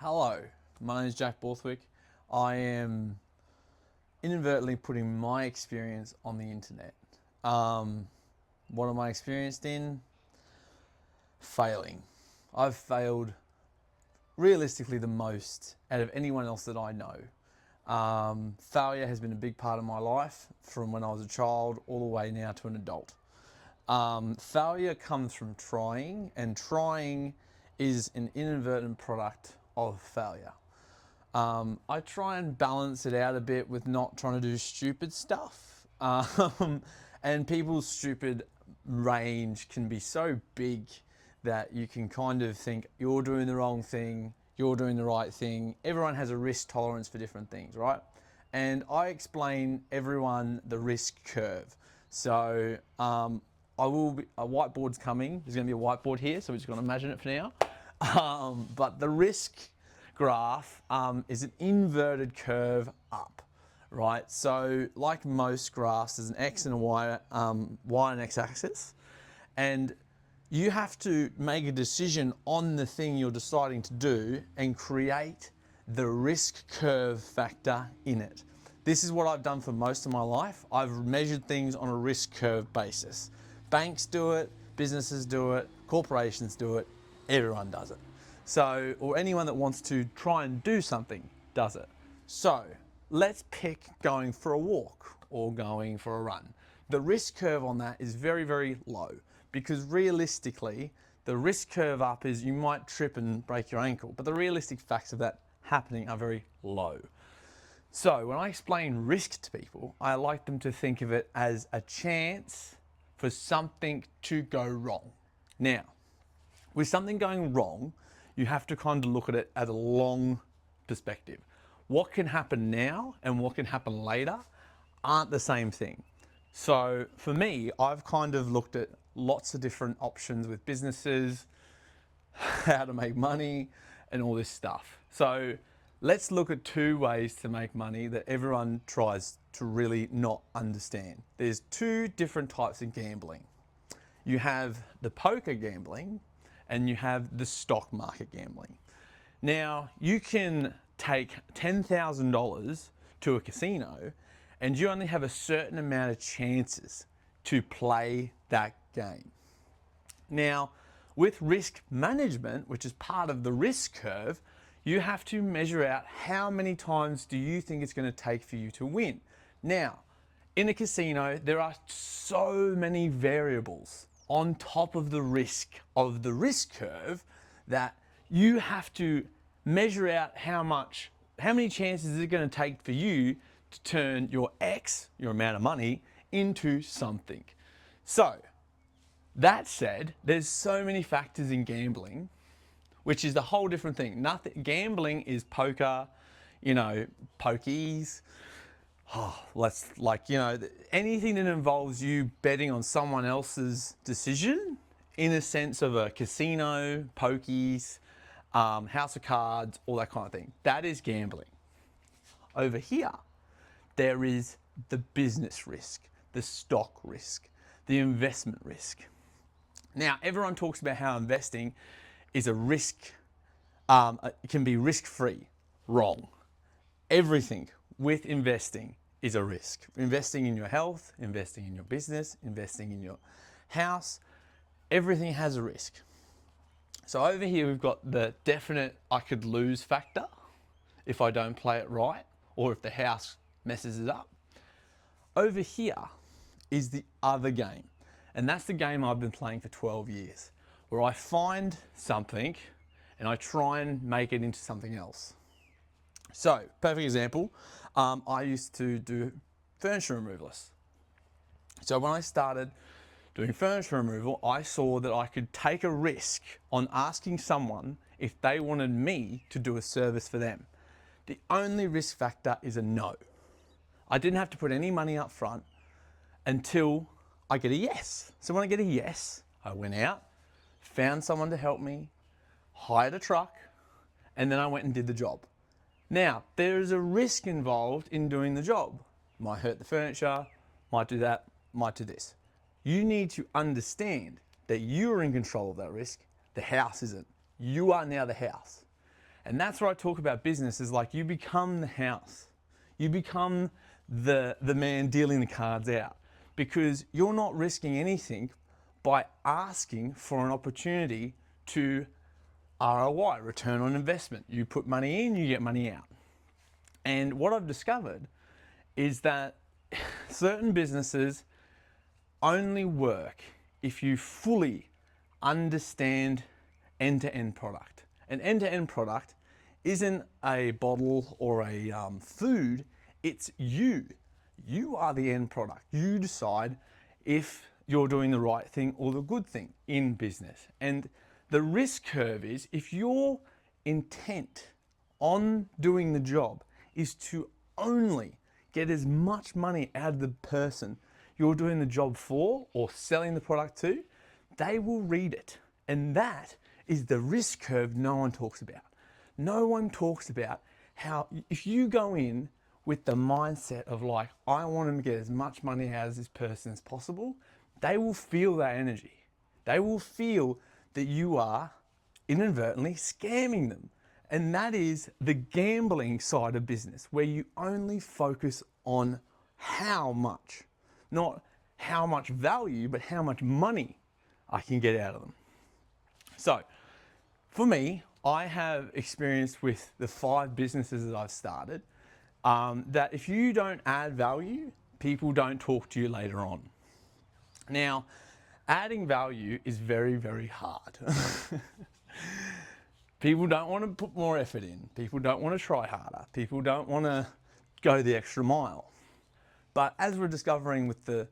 Hello, my name is Jack Borthwick. I am inadvertently putting my experience on the internet. What am I experienced in? Failing. I've failed realistically the most out of anyone else that I know. Failure has been a big part of my life from when I was a child all the way now to an adult. Failure comes from trying, and trying is an inadvertent product of failure. I try and balance it out a bit with not trying to do stupid stuff. And people's stupid range can be so big that you can kind of think you're doing the wrong thing, you're doing the right thing. Everyone has a risk tolerance for different things, right? And I explain everyone the risk curve. So a whiteboard's coming. There's going to be a whiteboard here, so we're just going to imagine it for now. But the risk graph is an inverted curve up, right? So like most graphs, there's an X and a Y, Y and X axis, and you have to make a decision on the thing you're deciding to do and create the risk curve factor in it. This is what I've done for most of my life. I've measured things on a risk curve basis. Banks do it, businesses do it, corporations do it, everyone does it. So, or anyone that wants to try and do something does it. So, let's pick going for a walk or going for a run. The risk curve on that is very, very low because realistically, the risk curve up is you might trip and break your ankle, but the realistic facts of that happening are very low. So, when I explain risk to people, I like them to think of it as a chance for something to go wrong. Now, with something going wrong, you have to kind of look at it at a long perspective. What can happen now and what can happen later aren't the same thing. So for me, I've kind of looked at lots of different options with businesses, how to make money and all this stuff. So let's look at two ways to make money that everyone tries to really not understand. There's two different types of gambling. You have the poker gambling and you have the stock market gambling. Now, you can take $10,000 to a casino and you only have a certain amount of chances to play that game. Now, with risk management, which is part of the risk curve, you have to measure out how many times do you think it's going to take for you to win. Now, in a casino, there are so many variables on top of the risk curve that you have to measure out how many chances is it going to take for you to turn your X, your amount of money, into something. So, that said, there's so many factors in gambling, which is a whole different thing. Gambling is poker, pokies. Anything that involves you betting on someone else's decision in a sense of a casino, pokies, house of cards, all that kind of thing. That is gambling. Over here, there is the business risk, the stock risk, the investment risk. Now, everyone talks about how investing is a risk, it can be risk-free. Wrong. Everything with investing is a risk. Investing in your health, investing in your business, investing in your house, everything has a risk. So over here we've got the definite I could lose factor if I don't play it right or if the house messes it up. Over here is the other game, and that's the game I've been playing for 12 years, where I find something and I try and make it into something else. So, perfect example, I used to do furniture removalists. So when I started doing furniture removal, I saw that I could take a risk on asking someone if they wanted me to do a service for them. The only risk factor is a no. I didn't have to put any money up front until I get a yes. So when I get a yes, I went out, found someone to help me, hired a truck, and then I went and did the job. Now, there is a risk involved in doing the job. Might hurt the furniture, might do that, might do this. You need to understand that you are in control of that risk. The house isn't. You are now the house. And that's where I talk about business, is like you become the house. You become the man dealing the cards out, because you're not risking anything by asking for an opportunity to ROI, return on investment. You put money in, you get money out. And what I've discovered is that certain businesses only work if you fully understand end-to-end product. An end-to-end product isn't a bottle or a food, it's you. You are the end product. You decide if you're doing the right thing or the good thing in business. And the risk curve is, if your intent on doing the job is to only get as much money out of the person you're doing the job for or selling the product to, they will read it. And that is the risk curve no one talks about. No one talks about how, if you go in with the mindset of like, I want them to get as much money out of this person as possible, they will feel that energy. They will feel that you are inadvertently scamming them. And that is the gambling side of business, where you only focus on how much, not how much value, but how much money I can get out of them. So for me, I have experience with the 5 businesses that I've started, that if you don't add value, people don't talk to you later on. Now, adding value is very, very hard. People don't want to put more effort in. People don't want to try harder. People don't want to go the extra mile. But as we're discovering with the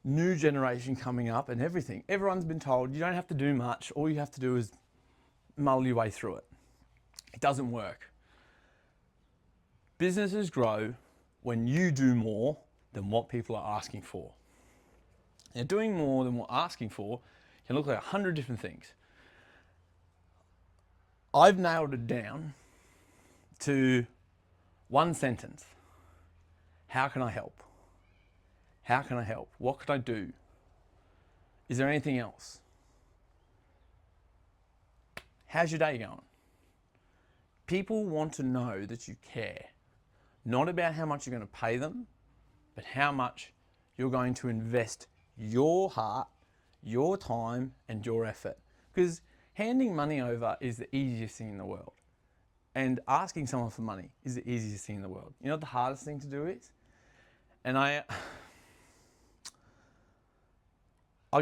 new generation coming up and everything, everyone's been told you don't have to do much. All you have to do is muddle your way through it. It doesn't work. Businesses grow when you do more than what people are asking for. Now, doing more than what asking for can look like 100 different things. I've nailed it down to one sentence. How can I help? How can I help? What can I do? Is there anything else? How's your day going? People want to know that you care, not about how much you're going to pay them, but how much you're going to invest your heart, your time, and your effort. Because handing money over is the easiest thing in the world. And asking someone for money is the easiest thing in the world. You know what the hardest thing to do is? And I'll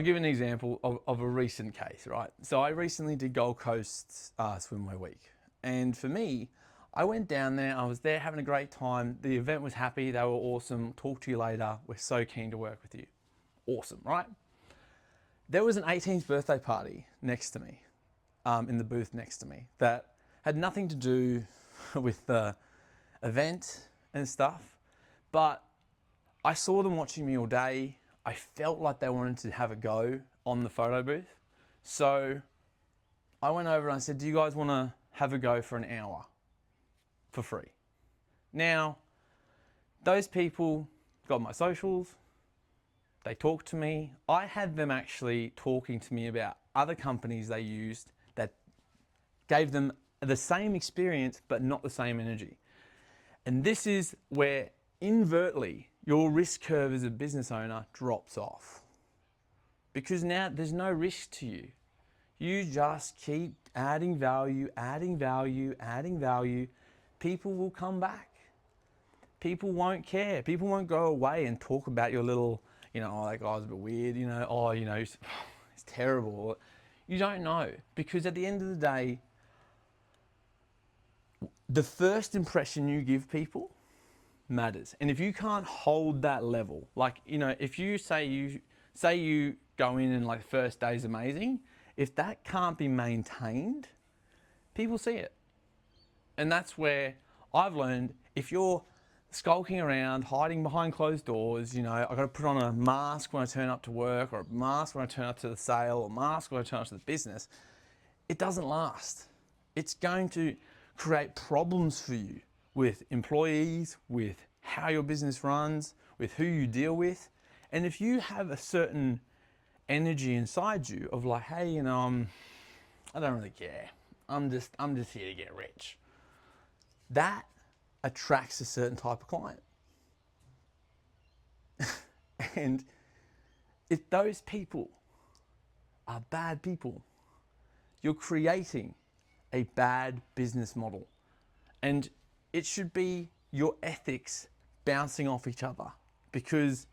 give an example of a recent case, right? So I recently did Gold Coast Swimwear Week. And for me, I went down there, I was there having a great time. The event was happy, they were awesome. Talk to you later. We're so keen to work with you. Awesome, right? There was an 18th birthday party next to me, in the booth next to me, that had nothing to do with the event and stuff, but I saw them watching me all day. I felt like they wanted to have a go on the photo booth. So I went over and I said, do you guys want to have a go for an hour for free? Now, those people got my socials, they talked to me. I had them actually talking to me about other companies they used that gave them the same experience but not the same energy. And this is where inadvertently your risk curve as a business owner drops off, because now there's no risk to you. You just keep adding value, adding value, adding value. People will come back. People won't care. People won't go away and talk about your little, oh, that guy's a bit weird, oh, it's terrible. You don't know, because at the end of the day, the first impression you give people matters. And if you can't hold that level, like, if you say you go in and like the first day's amazing, if that can't be maintained, people see it. And that's where I've learned, if you're skulking around, hiding behind closed doors, I've got to put on a mask when I turn up to work, or a mask when I turn up to the sale, or a mask when I turn up to the business, it doesn't last. It's going to create problems for you with employees, with how your business runs, with who you deal with. And if you have a certain energy inside you of like, hey, I don't really care. I'm just here to get rich. that attracts a certain type of client. And if those people are bad people, you're creating a bad business model. And it should be your ethics bouncing off each other, because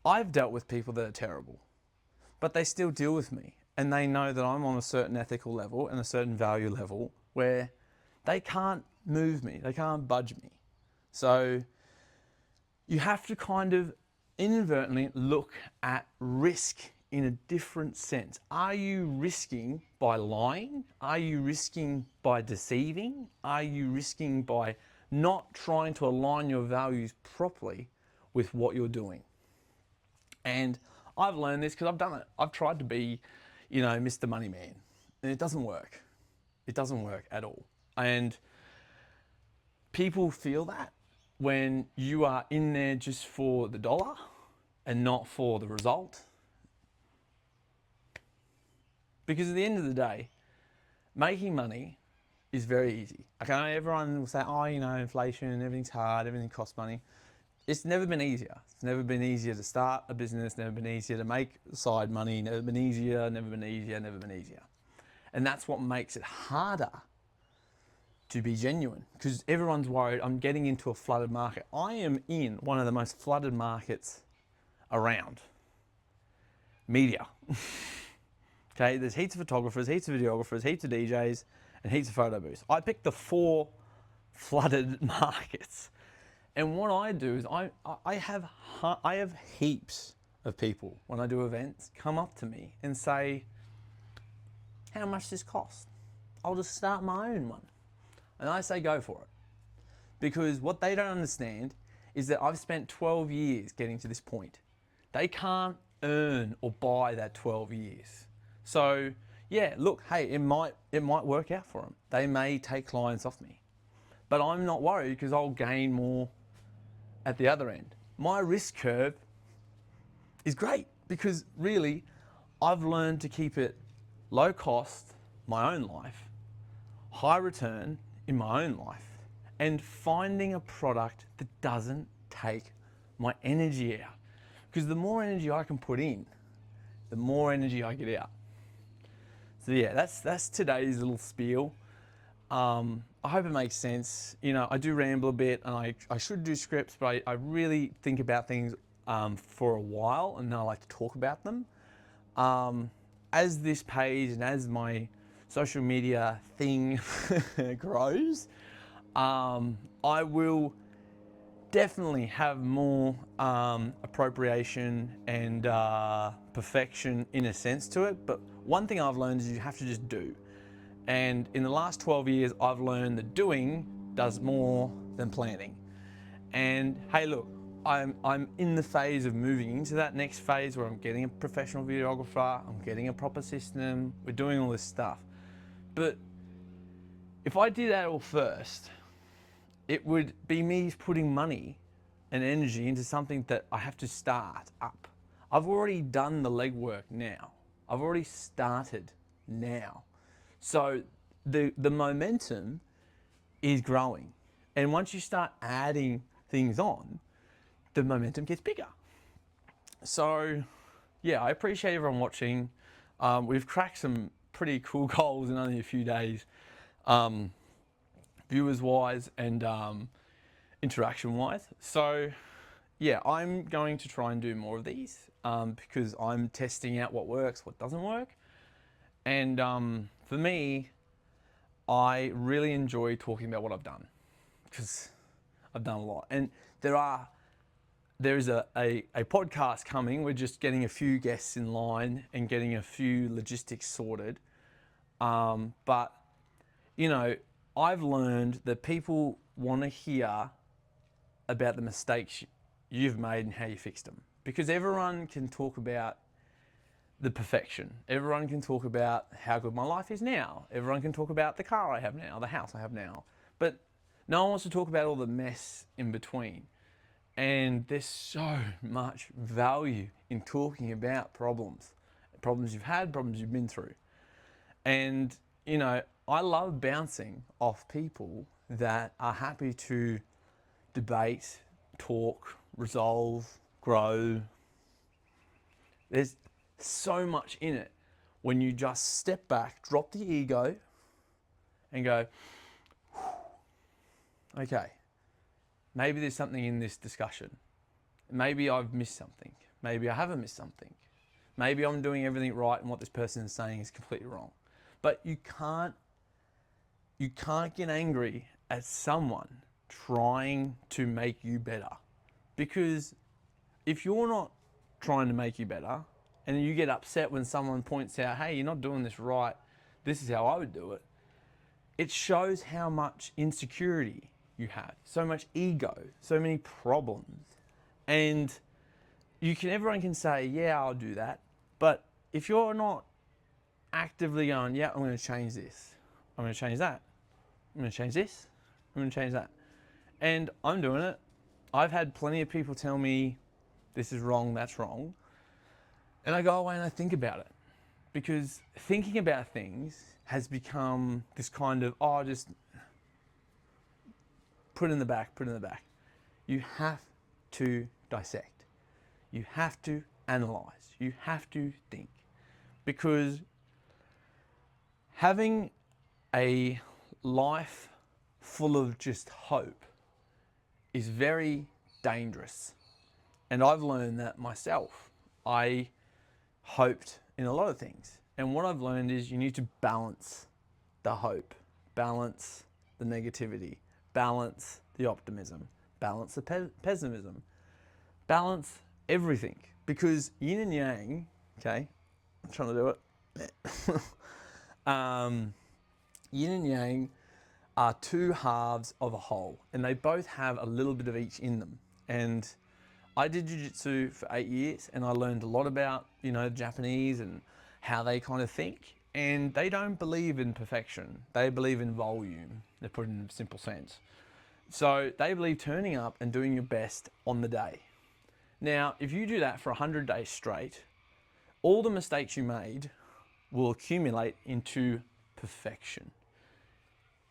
I've dealt with people that are terrible, but they still deal with me, and they know that I'm on a certain ethical level and a certain value level where they can't move me, they can't budge me. So you have to kind of inadvertently look at risk in a different sense. Are you risking by lying? Are you risking by deceiving? Are you risking by not trying to align your values properly with what you're doing? And I've learned this because I've done it. I've tried to be, Mr. Money Man, and it doesn't work. It doesn't work at all. And people feel that when you are in there just for the dollar and not for the result. Because at the end of the day, making money is very easy. Okay, everyone will say, inflation, everything's hard, everything costs money. It's never been easier. It's never been easier to start a business, never been easier to make side money, never been easier. And that's what makes it harder to be genuine, because everyone's worried I'm getting into a flooded market. I am in one of the most flooded markets around. Media. Okay, there's heaps of photographers, heaps of videographers, heaps of DJs, and heaps of photo booths. I picked the 4 flooded markets. And what I do is I have heaps of people, when I do events, come up to me and say, how much does this cost? I'll just start my own one. And I say, go for it. Because what they don't understand is that I've spent 12 years getting to this point. They can't earn or buy that 12 years. So yeah, look, hey, it might work out for them. They may take clients off me, but I'm not worried because I'll gain more at the other end. My risk curve is great because really I've learned to keep it low cost, my own life, high return in my own life, and finding a product that doesn't take my energy out. Because the more energy I can put in, the more energy I get out. So yeah, that's today's little spiel. I hope it makes sense. I do ramble a bit, and I should do scripts, but I really think about things for a while, and then I like to talk about them. As this page and as my social media thing grows, I will definitely have more appropriation and perfection in a sense to it. But one thing I've learned is you have to just do. And in the last 12 years, I've learned that doing does more than planning. And hey, look, I'm in the phase of moving into that next phase where I'm getting a professional videographer, I'm getting a proper system, we're doing all this stuff. But if I did that all first, it would be me putting money and energy into something that I have to start up. I've already done the legwork now. I've already started now. So the momentum is growing. And once you start adding things on, the momentum gets bigger. So yeah, I appreciate everyone watching. We've cracked some pretty cool goals in only a few days, viewers wise and interaction wise. So yeah, I'm going to try and do more of these because I'm testing out what works, what doesn't work. And for me, I really enjoy talking about what I've done because I've done a lot. And there is a podcast coming. We're just getting a few guests in line and getting a few logistics sorted. But, I've learned that people want to hear about the mistakes you've made and how you fixed them. Because everyone can talk about the perfection. Everyone can talk about how good my life is now. Everyone can talk about the car I have now, the house I have now. But no one wants to talk about all the mess in between. And there's so much value in talking about problems you've had, problems you've been through. And, you know, I love bouncing off people that are happy to debate, talk, resolve, grow. There's so much in it when you just step back, drop the ego, and go, okay, maybe there's something in this discussion. Maybe I've missed something. Maybe I haven't missed something. Maybe I'm doing everything right and what this person is saying is completely wrong. But you can't get angry at someone trying to make you better. Because if you're not trying to make you better and you get upset when someone points out, hey, you're not doing this right, this is how I would do it, it shows how much insecurity you have, so much ego, so many problems. And everyone can say, yeah, I'll do that. But if you're not actively going, yeah, I'm going to change this, I'm going to change that, I'm going to change this, I'm going to change that. And I'm doing it. I've had plenty of people tell me this is wrong, that's wrong. And I go away and I think about it. Because thinking about things has become this kind of, oh, just put it in the back, put it in the back. You have to dissect. You have to analyze. You have to think. Because having a life full of just hope is very dangerous. And I've learned that myself. I hoped in a lot of things. And what I've learned is you need to balance the hope, balance the negativity, balance the optimism, balance the pessimism, balance everything. Because yin and yang, okay, I'm trying to do it. Yin and yang are two halves of a whole, and they both have a little bit of each in them. And I did jiu-jitsu for 8 years, and I learned a lot about, you know, Japanese and how they kind of think. And they don't believe in perfection. They believe in volume. They put it in a simple sense. So they believe turning up and doing your best on the day. Now, if you do that for 100 days straight, all the mistakes you made will accumulate into perfection.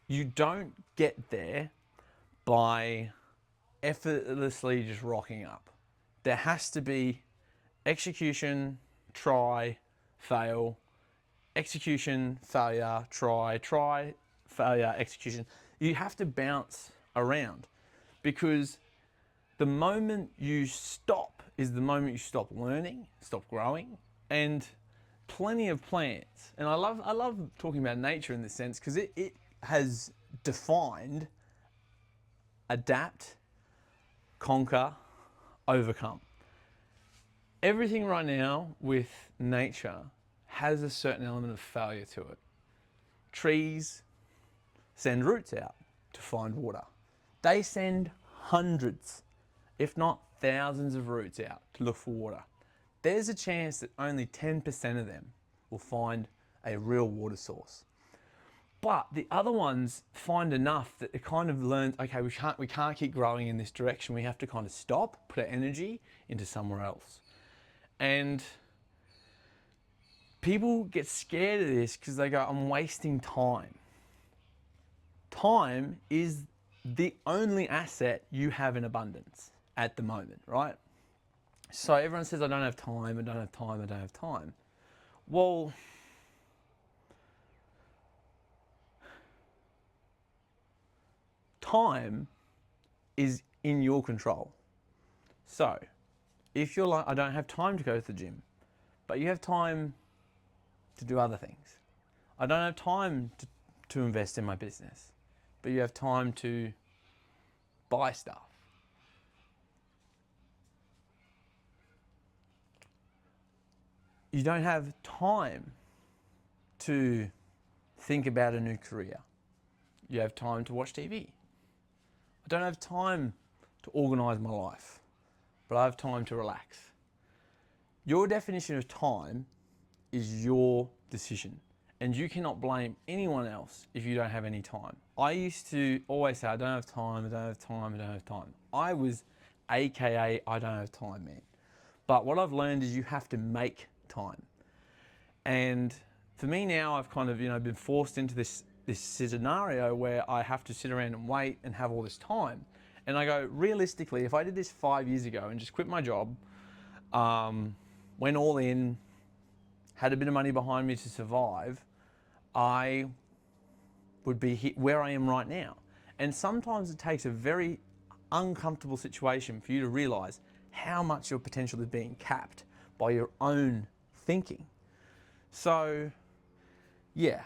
You don't get there by effortlessly just rocking up. There has to be execution, try, fail, execution, failure, try, failure, execution. You have to bounce around, because the moment you stop is the moment you stop learning, stop growing. And plenty of plants, and I love talking about nature in this sense, because it has defined adapt, conquer, overcome. Everything right now with nature has a certain element of failure to it. Trees send roots out to find water. They send hundreds, if not thousands of roots out to look for water. There's a chance that only 10% of them will find a real water source. But the other ones find enough that it kind of learns, okay, we can't keep growing in this direction. We have to kind of stop, put our energy into somewhere else. And people get scared of this because they go, I'm wasting time. Time is the only asset you have in abundance at the moment, right? So everyone says, I don't have time, I don't have time, I don't have time. Well, time is in your control. So if you're like, I don't have time to go to the gym, but you have time to do other things. I don't have time to invest in my business, but you have time to buy stuff. You don't have time to think about a new career. You have time to watch TV. I don't have time to organise my life, but I have time to relax. Your definition of time is your decision, and you cannot blame anyone else if you don't have any time. I used to always say, I don't have time, I don't have time, I don't have time. I was AKA I don't have time, man. But what I've learned is you have to make time. And For me now, I've kind of, been forced into this scenario where I have to sit around and wait and have all this time. And I go, realistically, if I did this 5 years ago and just quit my job, went all in, had a bit of money behind me to survive, I would be where I am right now. And sometimes it takes a very uncomfortable situation for you to realize how much your potential is being capped by your own thinking. So, yeah,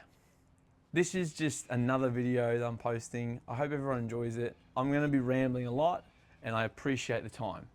this is just another video that I'm posting. I hope everyone enjoys it. I'm going to be rambling a lot, and I appreciate the time.